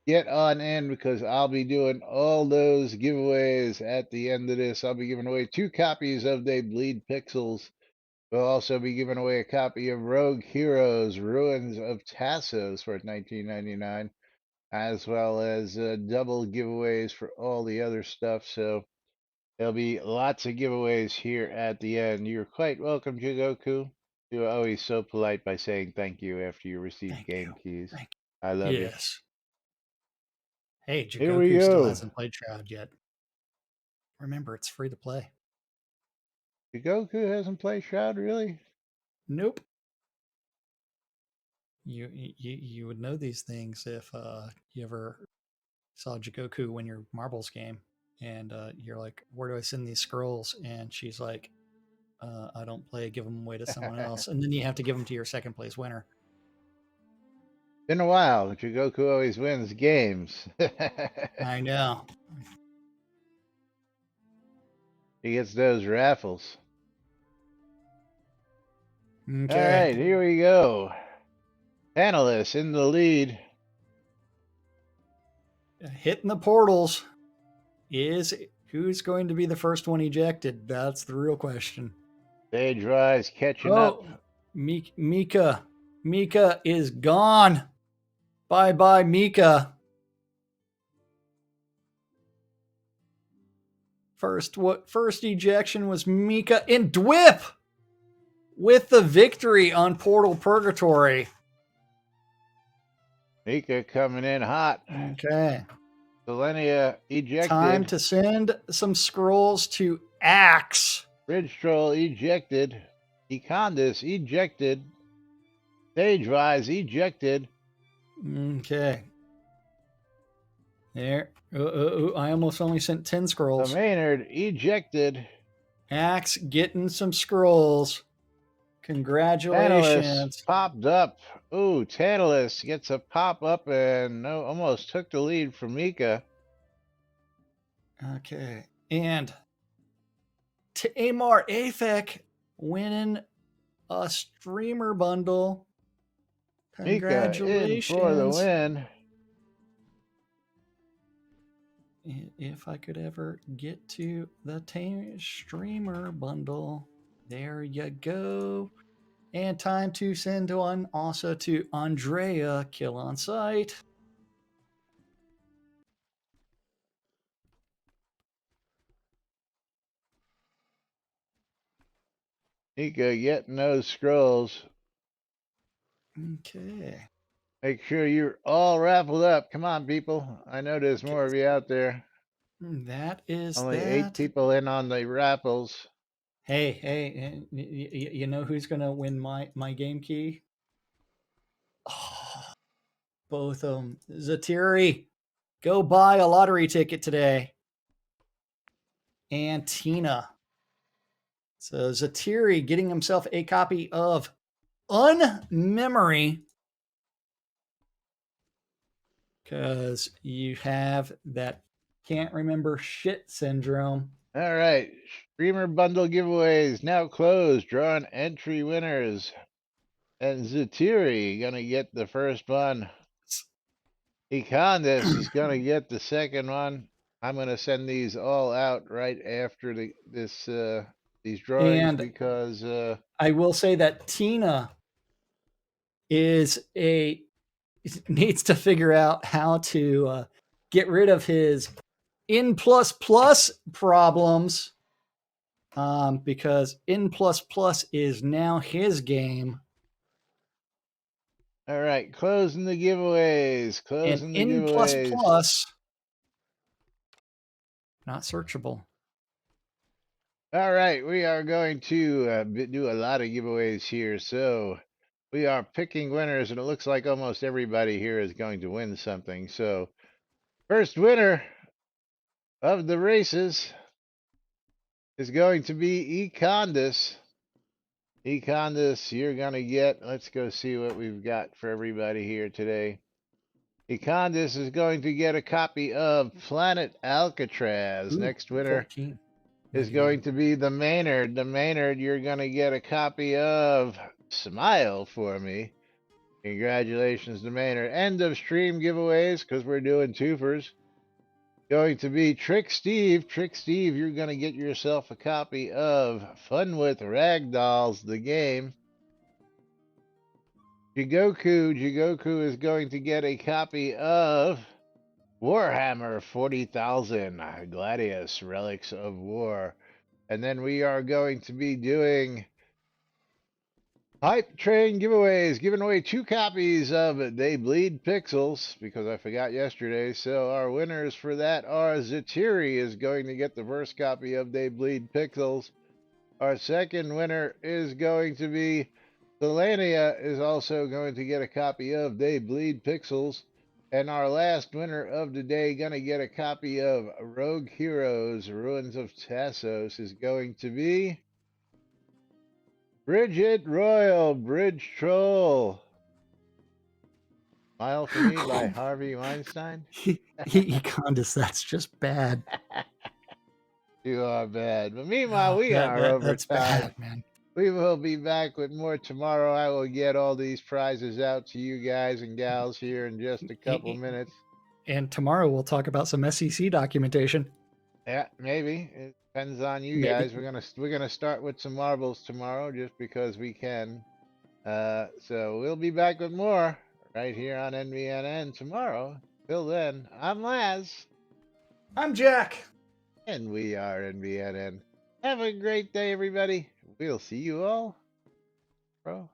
Get on in because I'll be doing all those giveaways at the end of this. I'll be giving away 2 copies of They Bleed Pixels. We'll also be giving away a copy of Rogue Heroes Ruins of Tassos for $19.99. As well as double giveaways for all the other stuff. So there'll be lots of giveaways here at the end. You're quite welcome, Jigoku. You're always so polite by saying thank you after you receive game keys. I love you. Hey, Jigoku still hasn't played Shroud yet. Remember, it's free to play. Jigoku hasn't played Shroud, really? Nope. You would know these things if you ever saw Jigoku win your marbles game, and you're like, "Where do I send these scrolls?" And she's like, "I don't play. Give them away to someone else." And then you have to give them to your second place winner. Been a while. Jigoku always wins games. I know. He gets those raffles. Okay. All right, here we go. Panelists in the lead. Hitting the portals is who's going to be the first one ejected. That's the real question. Sage Rise catching up. Mika is gone. Bye, Mika. First ejection was Mika in Dwip with the victory on Portal Purgatory. Mika coming in hot. Okay. Selenia ejected. Time to send some scrolls to Axe. Bridge Troll ejected. Econdis ejected. Sagewise ejected. Okay. There. I almost only sent 10 scrolls. The Maynard ejected. Axe getting some scrolls. Congratulations. Tantalus popped up. Ooh, Tantalus gets a pop up and almost took the lead from Mika. Okay. And Tamar Afek winning a streamer bundle. Congratulations. Mika in for the win. If I could ever get to the streamer bundle. There you go. And time to send one also to Andrea, kill on sight. Mika getting those scrolls. Okay. Make sure you're all raffled up. Come on, people. I know there's more of you out there. That is only that. 8 people in on the raffles. Hey, you know who's gonna win my game key? Oh, both of them. Zatiri, go buy a lottery ticket today. And Tina. So Zatiri getting himself a copy of Unmemory. Because you have that can't remember shit syndrome. All right. Streamer bundle giveaways now closed. Drawing entry winners. And Zatiri going to get the first one. Econdis is going to get the second one. I'm going to send these all out right after these drawings And because I will say that Tina needs to figure out how to get rid of his N++ problems because N++ is now his game. all right, closing the giveaways. And N++ not searchable. All right, we are going to do a lot of giveaways here. So we are picking winners, and it looks like almost everybody here is going to win something. So first winner of the races is going to be Econdis. Econdis, you're going to get, let's go see what we've got for everybody here today. Econdis is going to get a copy of Planet Alcatraz. Ooh, next winner 14. is going to be the Maynard. The Maynard, you're going to get a copy of Smile for Me. Congratulations to Maynard. End of stream giveaways because we're doing twofers. Going to be Trick Steve. Trick Steve, you're going to get yourself a copy of Fun with Ragdolls, the game. Jigoku is going to get a copy of Warhammer 40,000 Gladius Relics of War. And then we are going to be doing Hype Train giveaways, giving away 2 copies of They Bleed Pixels, because I forgot yesterday. So our winners for that are Zatiri is going to get the first copy of They Bleed Pixels. Our second winner is going to be Selenia is also going to get a copy of They Bleed Pixels. And our last winner of the day going to get a copy of Rogue Heroes, Ruins of Tassos is going to be Bridget Royal, Bridge Troll. Smile for Me by Harvey Weinstein. Econdis, that's just bad. You are bad. But meanwhile, we are over that's time. Bad, man. We will be back with more tomorrow. I will get all these prizes out to you guys and gals here in just a couple minutes. And tomorrow we'll talk about some SEC documentation. Yeah, maybe. It depends on you guys. We're gonna start with some marbles tomorrow just because we can. So we'll be back with more right here on NBNN tomorrow. Till then, I'm Laz. I'm Jack. And we are NBNN. Have a great day, everybody. We'll see you all, bro.